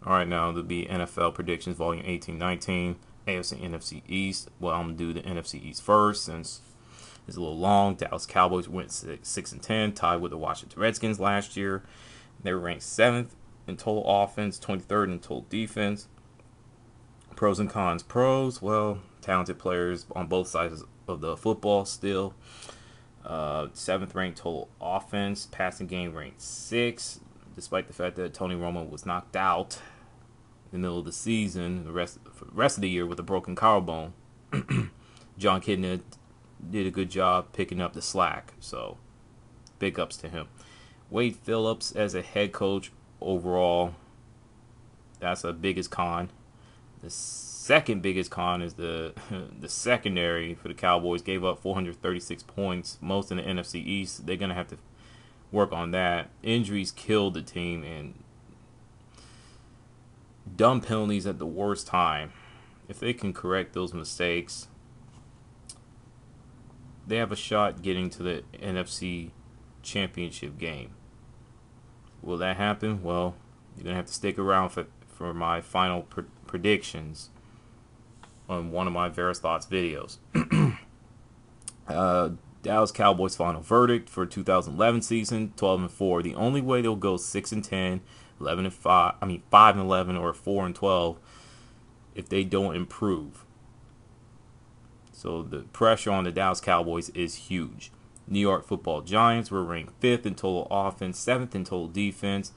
All right, now there'll be NFL predictions, volume 18-19, AFC NFC East. Well, I'm gonna do the NFC East first since it's a little long. Dallas Cowboys went 6-10, tied with the Washington Redskins last year. They were ranked 7th in total offense, 23rd in total defense. Pros and cons. Pros, well, talented players on both sides of the football still. 7th ranked total offense, passing game ranked 6th, despite the fact that Tony Romo was knocked out in the middle of the season, the rest of the year with a broken collarbone. John Kidna did a good job picking up the slack, so big ups to him. Wade Phillips as a head coach overall, that's the biggest con. The second biggest con is the secondary for the Cowboys. Gave up 436 points, most in the NFC East. They're going to have to work on that. Injuries killed the team, and dumb penalties at the worst time. If they can correct those mistakes, they have a shot getting to the NFC Championship game. Will that happen? Well, you're going to have to stick around for my final predictions on one of my Various Thoughts videos. Dallas Cowboys final verdict for 2011 season, 12-4. The only way they'll go 6-10, 11-5, 5-11 or 4-12 if they don't improve. So the pressure on the Dallas Cowboys is huge. New York Football Giants were ranked 5th in total offense, 7th in total defense.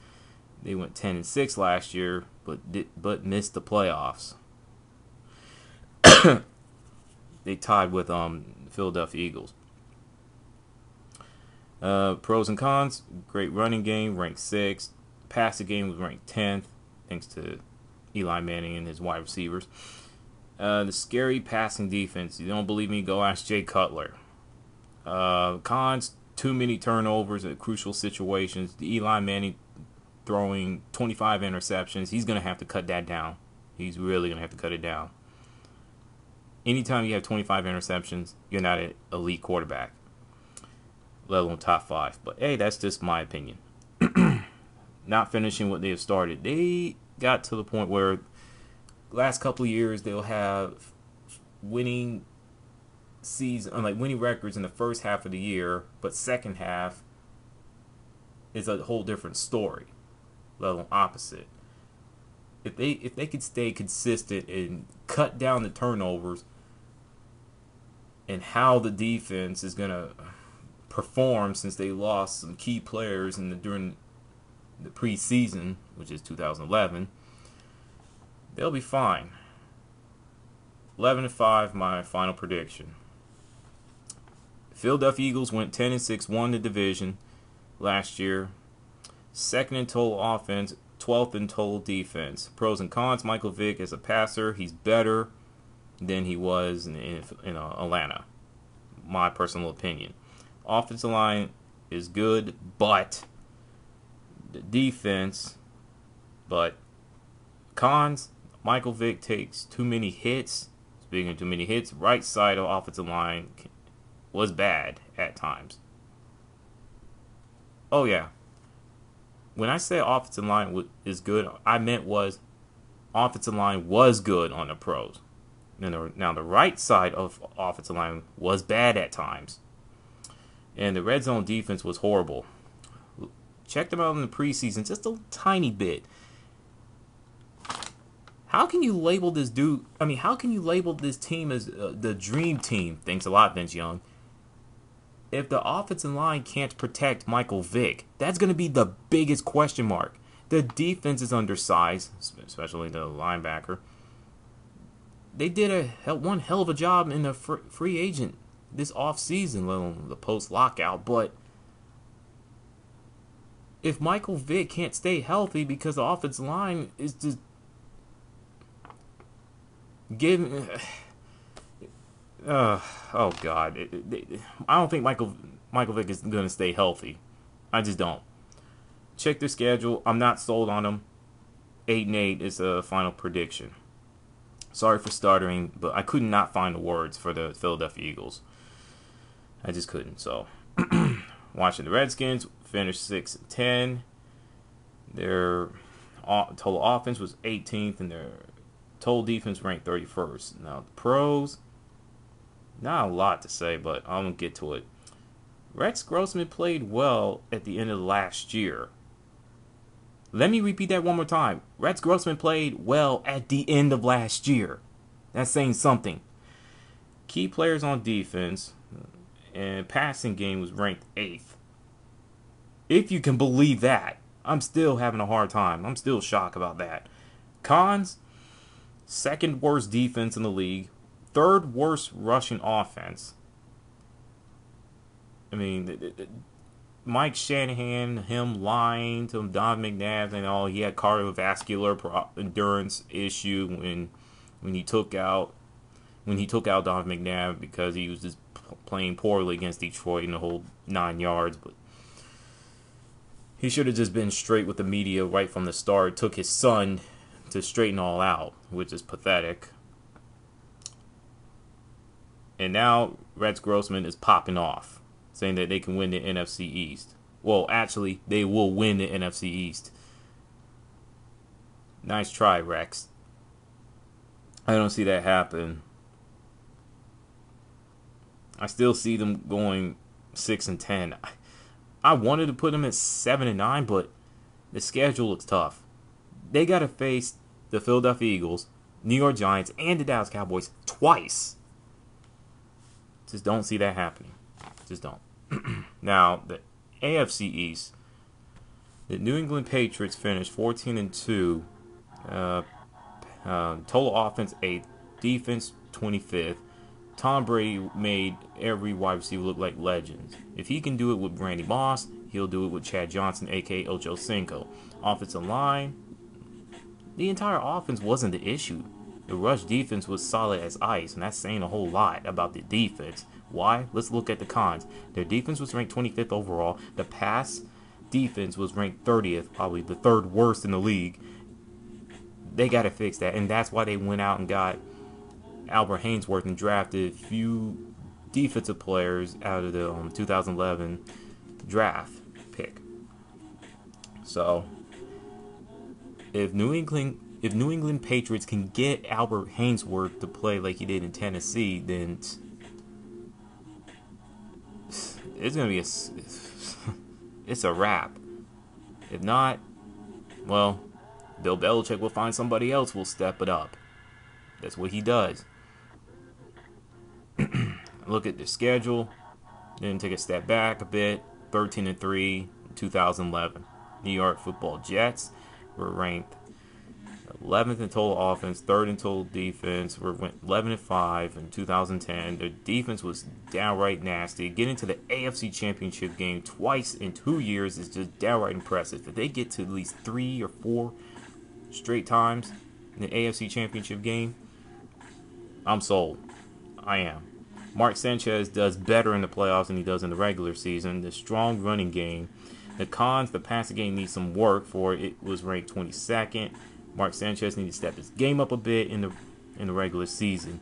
They went 10-6 last year, but missed the playoffs. They tied with Philadelphia Eagles. Pros and cons: great running game, ranked 6th. Passing game was ranked 10th, thanks to Eli Manning and his wide receivers. The scary passing defense. You don't believe me? Go ask Jay Cutler. Cons: too many turnovers at crucial situations. The Eli Manning throwing 25 interceptions. He's going to have to cut that down. He's really going to have to cut it down. Anytime you have 25 interceptions, you're not an elite quarterback, let alone top 5. But hey, that's just my opinion. Not finishing what they have started. They got to the point where last couple of years they'll have winning records in the first half of the year, but second half is a whole different story, let alone opposite. If they could stay consistent and cut down the turnovers and how the defense is gonna perform, since they lost some key players during the preseason, which is 2011, they'll be fine. 11-5, my final prediction. Philadelphia Eagles went 10-6, won the division last year. 2nd in total offense, 12th in total defense. Pros and cons: Michael Vick as a passer, he's better than he was in Atlanta. My personal opinion. Offensive line is good, but the defense. But cons: Michael Vick takes too many hits. Speaking of too many hits, right side of offensive line was bad at times. Oh yeah. When I say offensive line is good, I meant offensive line was good on the pros. Now the right side of offensive line was bad at times. And the red zone defense was horrible. Check them out in the preseason just a tiny bit. How can you label this dude? How can you label this team as the dream team? Thanks a lot, Vince Young. If the offensive line can't protect Michael Vick, that's going to be the biggest question mark. The defense is undersized, especially the linebacker. They did one hell of a job in the free agent this offseason, let alone the post-lockout. But if Michael Vick can't stay healthy because the offensive line is just giving... oh God! I don't think Michael Vick is going to stay healthy. I just don't. Check their schedule. I'm not sold on them. 8-8 is a final prediction. Sorry for stuttering, but I could not find the words for the Philadelphia Eagles. I just couldn't. So, watching the Redskins finish 6-10. They're Total offense was 18th, and their total defense ranked 31st. Now, the pros, not a lot to say, but I'm going to get to it. Rex Grossman played well at the end of last year. Let me repeat that one more time. Rex Grossman played well at the end of last year. That's saying something. Key players on defense and passing game was ranked 8th. If you can believe that, I'm still having a hard time. I'm still shocked about that. Cons, second worst defense in the league, third worst rushing offense. I mean, Mike Shanahan, him lying to Don McNabb and all, he had cardiovascular endurance issue when he took out Don McNabb because he was just playing poorly against Detroit in the whole 9 yards. But he should have just been straight with the media right from the start. Took his son to straighten all out, which is pathetic. And now Rex Grossman is popping off, saying that they can win the NFC East. Well, actually, they will win the NFC East. Nice try, Rex. I don't see that happen. I still see them going 6-10. I wanted to put them at 7-9, but the schedule looks tough. They got to face the Philadelphia Eagles, New York Giants, and the Dallas Cowboys twice. Just don't see that happening. Just don't. Now, the AFC East, the New England Patriots finished 14-2. Total offense 8th, defense 25th. Tom Brady made every wide receiver look like legends. If he can do it with Randy Moss, he'll do it with Chad Johnson, a.k.a. Ocho Cinco. Offensive line, the entire offense wasn't the issue. The rush defense was solid as ice, and that's saying a whole lot about the defense. Why? Let's look at the cons. Their defense was ranked 25th overall. The pass defense was ranked 30th, probably the third worst in the league. They got to fix that, and that's why they went out and got Albert Haynesworth and drafted a few defensive players out of the 2011 draft pick. So, if New England Patriots can get Albert Haynesworth to play like he did in Tennessee, then it's gonna be it's a wrap. If not, well, Bill Belichick will find somebody else who will step it up. That's what he does. Look at the schedule. Then take a step back a bit. 13-3 in 2011. New York Football Jets were ranked 11th in total offense, 3rd in total defense. Went 11-5 in 2010. Their defense was downright nasty. Getting to the AFC Championship game twice in 2 years is just downright impressive. If they get to at least 3 or 4 straight times in the AFC Championship game, I'm sold. I am. Mark Sanchez does better in the playoffs than he does in the regular season. The strong running game. The cons, the passing game needs some work for it. It was ranked 22nd. Mark Sanchez needs to step his game up a bit in the regular season.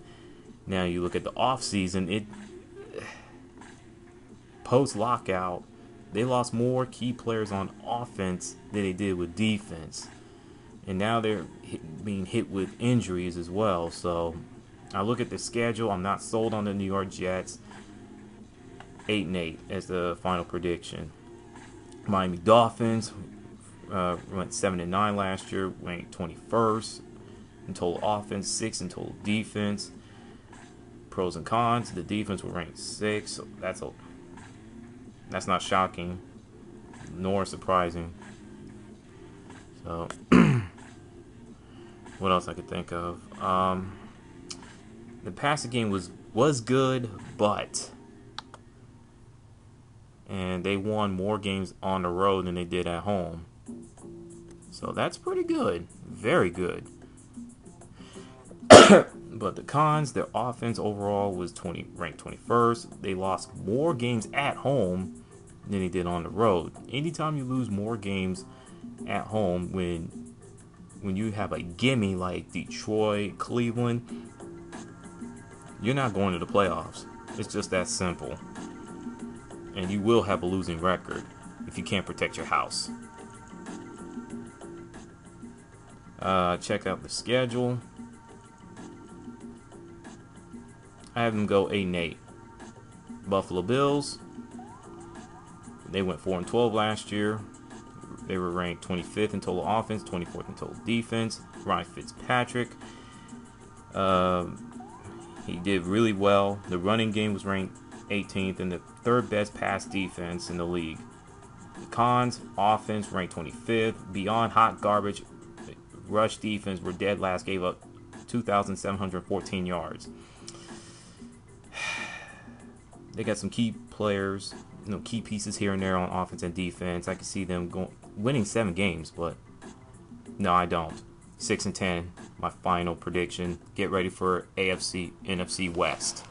Now you look at the offseason, post-lockout, they lost more key players on offense than they did with defense. And now they're being hit with injuries as well. So I look at the schedule. I'm not sold on the New York Jets. 8-8 as the final prediction. Miami Dolphins went 7-9 last year, ranked 21st in total offense, 6th in total defense. Pros and cons: the defense will rank 6th, so that's not shocking nor surprising. So what else I could think of? The passing game was good, and they won more games on the road than they did at home. So that's pretty good. Very good. But the cons, their offense overall was ranked 21st. They lost more games at home than they did on the road. Anytime you lose more games at home when you have a gimme like Detroit, Cleveland, you're not going to the playoffs. It's just that simple. And you will have a losing record if you can't protect your house. Check out the schedule. I have them go 8-8. Buffalo Bills. They went 4-12 last year. They were ranked 25th in total offense, 24th in total defense. Ryan Fitzpatrick. He did really well. The running game was ranked 18th and the third best pass defense in the league. The cons, offense ranked 25th. Beyond hot garbage, rush defense were dead last, gave up 2,714 yards. They got some key players, key pieces here and there on offense and defense. I can see them winning 7 games, but no, I don't. 6-10, my final prediction. Get ready for AFC, NFC West.